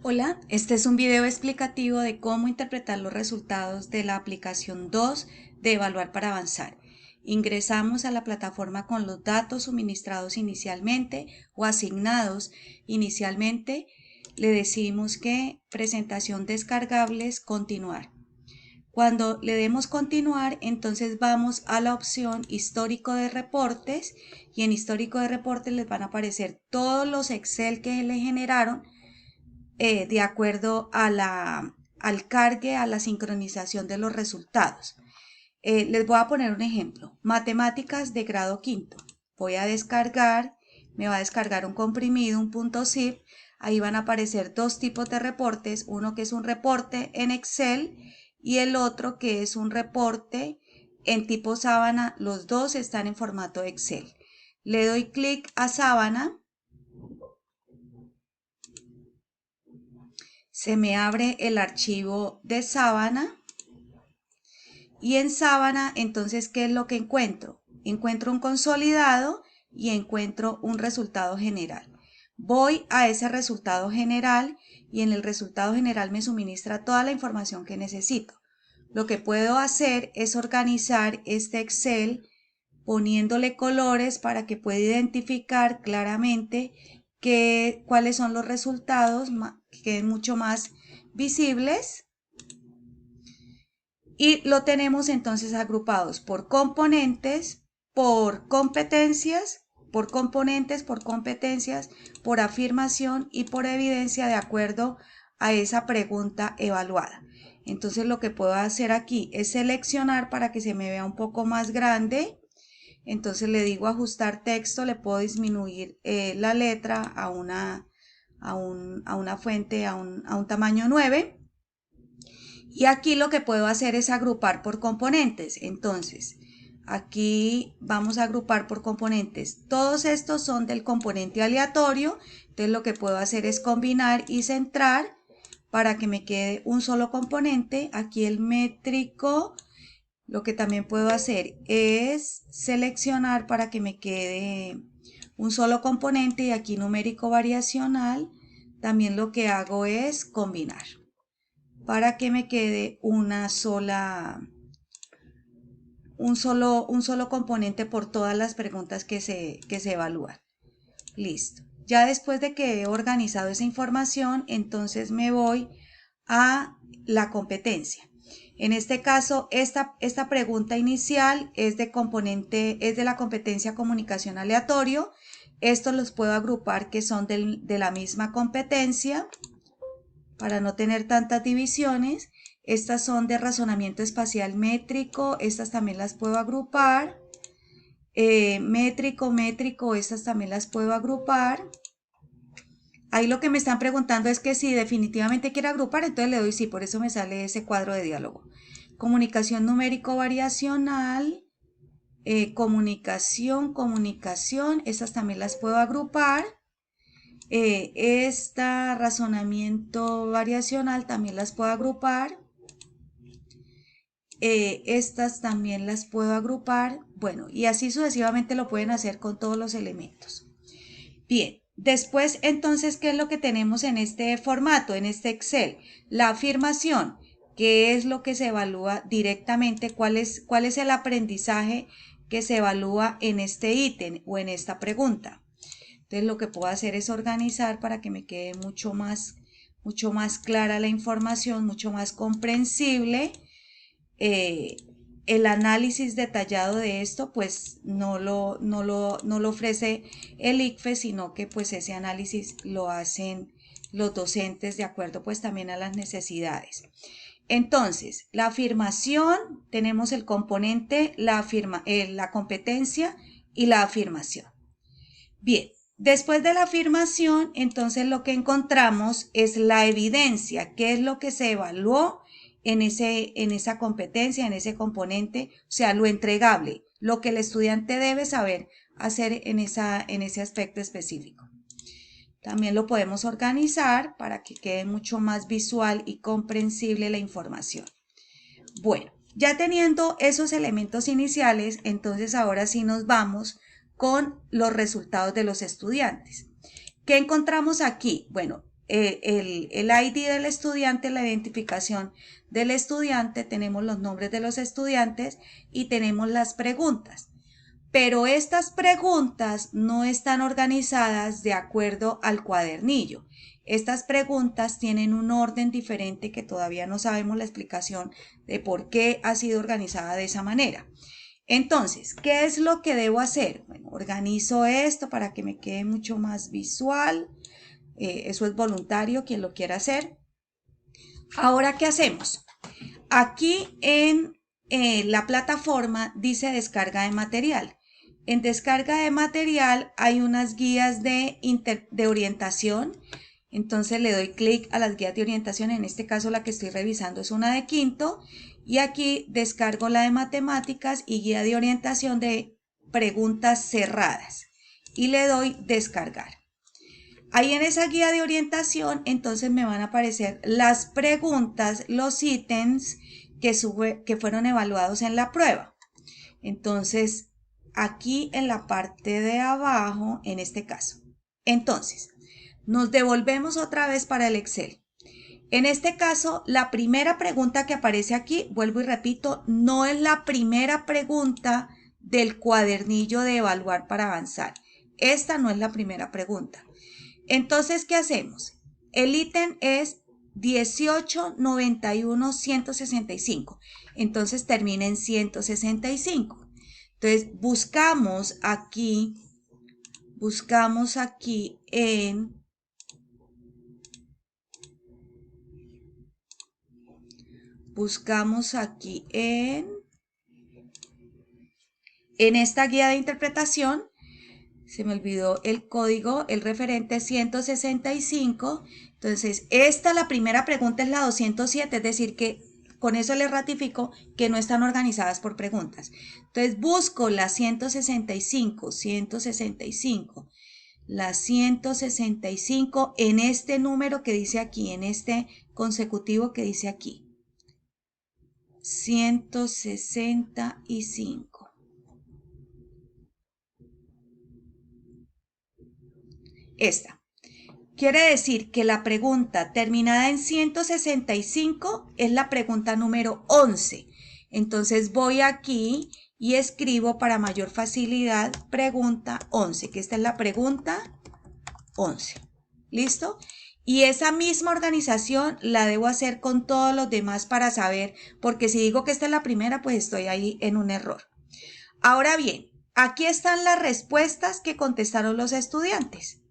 Hola, este es un video explicativo de cómo interpretar los resultados de la aplicación 2 de Evaluar para Avanzar. Ingresamos a la plataforma con los datos suministrados inicialmente o asignados inicialmente. Le decimos que presentación descargables, continuar. Cuando le demos continuar, entonces vamos a la opción histórico de reportes y en histórico de reportes les van a aparecer todos los Excel que le generaron de acuerdo al cargue, a la sincronización de los resultados. Les voy a poner un ejemplo. Matemáticas de grado quinto. Voy a descargar, me va a descargar un comprimido, un .zip. Ahí van a aparecer dos tipos de reportes, uno que es un reporte en Excel y el otro que es un reporte en tipo sábana. Los dos están en formato Excel. Le doy clic a sábana. Se me abre el archivo de sábana y en sábana entonces ¿qué es lo que encuentro? Encuentro un consolidado y encuentro un resultado general. Voy a ese resultado general y en el resultado general me suministra toda la información que necesito. Lo que puedo hacer es organizar este Excel poniéndole colores para que pueda identificar claramente cuáles son los resultados, que queden mucho más visibles. Y lo tenemos entonces agrupados por componentes, por competencias, por componentes, por competencias, por afirmación y por evidencia de acuerdo a esa pregunta evaluada. Entonces lo que puedo hacer aquí es seleccionar para que se me vea un poco más grande. Entonces le digo ajustar texto, le puedo disminuir la letra a una fuente, a un tamaño 9. Y aquí lo que puedo hacer es agrupar por componentes. Entonces, aquí vamos a agrupar por componentes. Todos estos son del componente aleatorio. Entonces lo que puedo hacer es combinar y centrar para que me quede un solo componente. Aquí el métrico. Lo que también puedo hacer es seleccionar para que me quede un solo componente y aquí numérico variacional. También lo que hago es combinar para que me quede un solo componente por todas las preguntas que se evalúan. Listo. Ya después de que he organizado esa información, entonces me voy a la competencia. En este caso, esta pregunta inicial es de la competencia comunicación aleatorio. Estos los puedo agrupar que son de la misma competencia para no tener tantas divisiones. Estas son de razonamiento espacial métrico, estas también las puedo agrupar. Métrico, estas también las puedo agrupar. Ahí lo que me están preguntando es que si definitivamente quiero agrupar, entonces le doy sí, por eso me sale ese cuadro de diálogo. Comunicación numérico variacional, comunicación, estas también las puedo agrupar. Esta razonamiento variacional también las puedo agrupar. Estas también las puedo agrupar. Bueno, y así sucesivamente lo pueden hacer con todos los elementos. Bien, después entonces, ¿qué es lo que tenemos en este formato, en este Excel? La afirmación, que es lo que se evalúa directamente, cuál es el aprendizaje que se evalúa en este ítem o en esta pregunta. Entonces lo que puedo hacer es organizar para que me quede mucho más clara la información, mucho más comprensible. El análisis detallado de esto pues no lo ofrece el ICFES, sino que pues ese análisis lo hacen los docentes de acuerdo pues también a las necesidades. Entonces, la afirmación, tenemos el componente, la competencia y la afirmación. Bien, después de la afirmación, entonces lo que encontramos es la evidencia, qué es lo que se evaluó en esa competencia, en ese componente, o sea, lo entregable, lo que el estudiante debe saber hacer en ese aspecto específico. También lo podemos organizar para que quede mucho más visual y comprensible la información. Bueno, ya teniendo esos elementos iniciales, entonces ahora sí nos vamos con los resultados de los estudiantes. ¿Qué encontramos aquí? Bueno, el ID del estudiante, la identificación del estudiante, tenemos los nombres de los estudiantes y tenemos las preguntas. Pero estas preguntas no están organizadas de acuerdo al cuadernillo. Estas preguntas tienen un orden diferente que todavía no sabemos la explicación de por qué ha sido organizada de esa manera. Entonces, ¿qué es lo que debo hacer? Bueno, organizo esto para que me quede mucho más visual. Eso es voluntario, quien lo quiera hacer. Ahora, ¿qué hacemos? Aquí en la plataforma dice descarga de material. En descarga de material hay unas guías de orientación. Entonces le doy clic a las guías de orientación. En este caso la que estoy revisando es una de quinto. Y aquí descargo la de matemáticas y guía de orientación de preguntas cerradas. Y le doy descargar. Ahí en esa guía de orientación entonces me van a aparecer las preguntas, los ítems que fueron evaluados en la prueba. Entonces, aquí en la parte de abajo, en este caso. Entonces, nos devolvemos otra vez para el Excel. En este caso, la primera pregunta que aparece aquí, vuelvo y repito, no es la primera pregunta del cuadernillo de evaluar para avanzar. Esta no es la primera pregunta. Entonces, ¿qué hacemos? El ítem es 1891-165. Entonces termina en 165. Entonces buscamos aquí en esta guía de interpretación. Se me olvidó el código, el referente 165. Entonces, la primera pregunta es la 207, es decir, que con eso les ratifico que no están organizadas por preguntas. Entonces, busco la 165 en este número que dice aquí, en este consecutivo que dice aquí. 165. Esta. Quiere decir que la pregunta terminada en 165 es la pregunta número 11. Entonces voy aquí y escribo para mayor facilidad pregunta 11, que esta es la pregunta 11. ¿Listo? Y esa misma organización la debo hacer con todos los demás para saber, porque si digo que esta es la primera, pues estoy ahí en un error. Ahora bien, aquí están las respuestas que contestaron los estudiantes.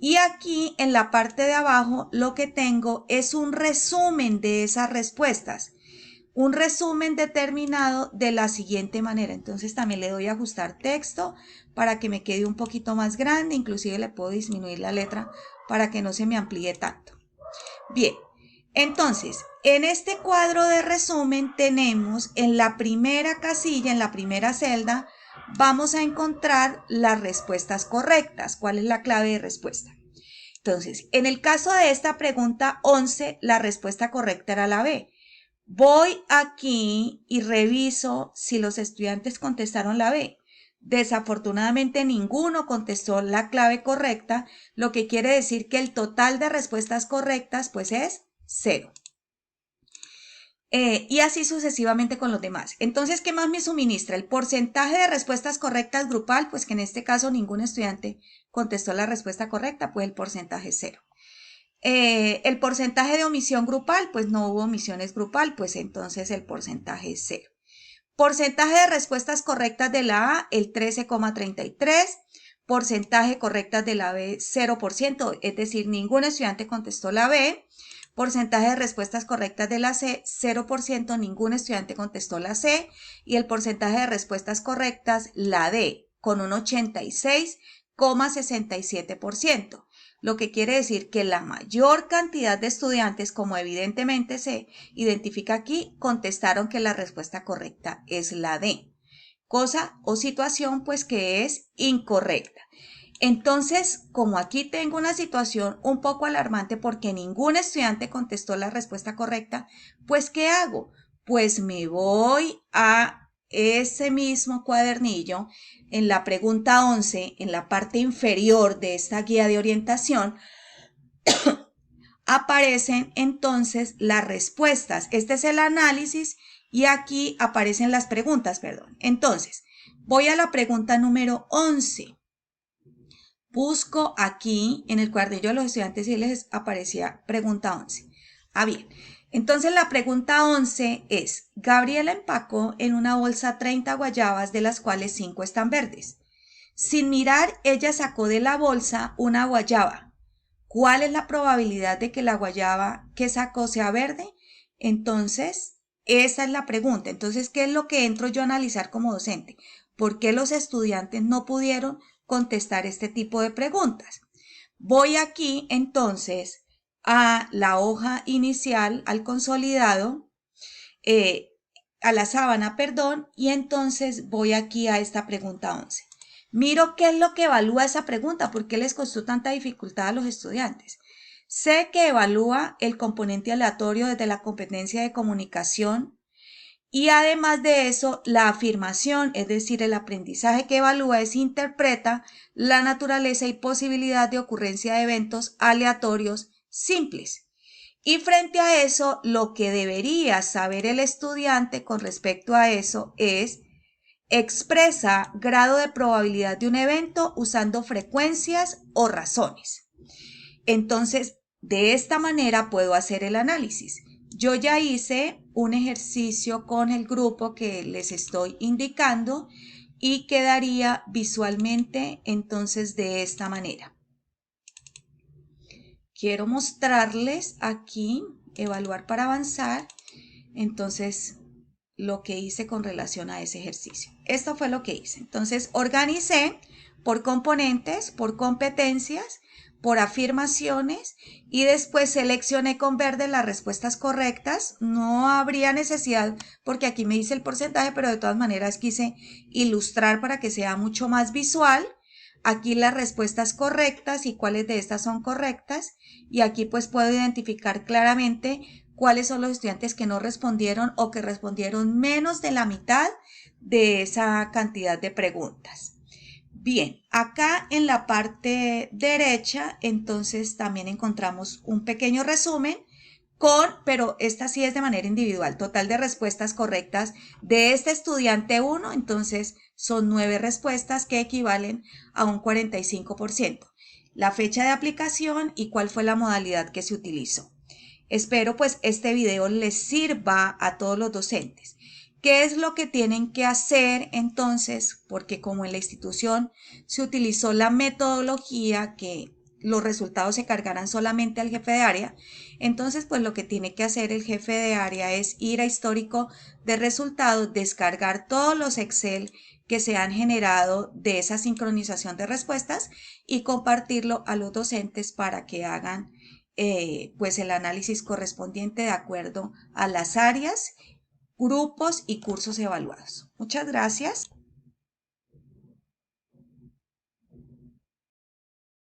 Y aquí en la parte de abajo lo que tengo es un resumen de esas respuestas. Un resumen determinado de la siguiente manera. Entonces también le doy a ajustar texto para que me quede un poquito más grande. Inclusive le puedo disminuir la letra para que no se me amplíe tanto. Bien, entonces en este cuadro de resumen tenemos en la primera casilla, en la primera celda, vamos a encontrar las respuestas correctas. ¿Cuál es la clave de respuesta? Entonces, en el caso de esta pregunta 11, la respuesta correcta era la B. Voy aquí y reviso si los estudiantes contestaron la B. Desafortunadamente ninguno contestó la clave correcta, lo que quiere decir que el total de respuestas correctas pues es 0. Y así sucesivamente con los demás. Entonces, ¿qué más me suministra? El porcentaje de respuestas correctas grupal, pues que en este caso ningún estudiante contestó la respuesta correcta, pues el porcentaje es 0. El porcentaje de omisión grupal, pues no hubo omisiones grupal, pues entonces el porcentaje es 0. Porcentaje de respuestas correctas de la A, el 13,33. Porcentaje correctas de la B, 0%, es decir, ningún estudiante contestó la B. Porcentaje de respuestas correctas de la C, 0%, ningún estudiante contestó la C. Y el porcentaje de respuestas correctas, la D, con un 86,67%. Lo que quiere decir que la mayor cantidad de estudiantes, como evidentemente se identifica aquí, contestaron que la respuesta correcta es la D. Cosa o situación pues que es incorrecta. Entonces, como aquí tengo una situación un poco alarmante porque ningún estudiante contestó la respuesta correcta, pues ¿qué hago? Pues me voy a ese mismo cuadernillo en la pregunta 11, en la parte inferior de esta guía de orientación, aparecen entonces las respuestas. Este es el análisis y aquí aparecen las preguntas, perdón. Entonces, voy a la pregunta número 11. Busco aquí en el cuadernillo de los estudiantes y les aparecía pregunta 11. Bien. Entonces la pregunta 11 es, Gabriela empacó en una bolsa 30 guayabas, de las cuales 5 están verdes. Sin mirar, ella sacó de la bolsa una guayaba. ¿Cuál es la probabilidad de que la guayaba que sacó sea verde? Entonces, esa es la pregunta. Entonces, ¿qué es lo que entro yo a analizar como docente? ¿Por qué los estudiantes no pudieron contestar este tipo de preguntas? Voy aquí entonces a la hoja inicial, al consolidado, a la sábana, perdón, y entonces voy aquí a esta pregunta 11. Miro qué es lo que evalúa esa pregunta, por qué les costó tanta dificultad a los estudiantes. Sé que evalúa el componente aleatorio desde la competencia de comunicación y además de eso, la afirmación, es decir, el aprendizaje que evalúa interpreta la naturaleza y posibilidad de ocurrencia de eventos aleatorios simples. Y frente a eso, lo que debería saber el estudiante con respecto a eso es expresa grado de probabilidad de un evento usando frecuencias o razones. Entonces, de esta manera puedo hacer el análisis. Yo ya hice un ejercicio con el grupo que les estoy indicando y quedaría visualmente entonces de esta manera. Quiero mostrarles aquí, evaluar para avanzar, entonces lo que hice con relación a ese ejercicio. Esto fue lo que hice. Entonces organicé por componentes, por competencias, por afirmaciones y después seleccioné con verde las respuestas correctas. No habría necesidad porque aquí me dice el porcentaje, pero de todas maneras quise ilustrar para que sea mucho más visual. Aquí las respuestas correctas y cuáles de estas son correctas y aquí pues puedo identificar claramente cuáles son los estudiantes que no respondieron o que respondieron menos de la mitad de esa cantidad de preguntas. Bien, acá en la parte derecha entonces también encontramos un pequeño resumen pero esta sí es de manera individual, total de respuestas correctas de este estudiante 1, entonces son 9 respuestas que equivalen a un 45%. La fecha de aplicación y cuál fue la modalidad que se utilizó. Espero pues este video les sirva a todos los docentes. ¿Qué es lo que tienen que hacer entonces? Porque como en la institución se utilizó la metodología que los resultados se cargarán solamente al jefe de área, entonces pues lo que tiene que hacer el jefe de área es ir a histórico de resultados, descargar todos los Excel que se han generado de esa sincronización de respuestas y compartirlo a los docentes para que hagan pues el análisis correspondiente de acuerdo a las áreas, grupos y cursos evaluados. Muchas gracias.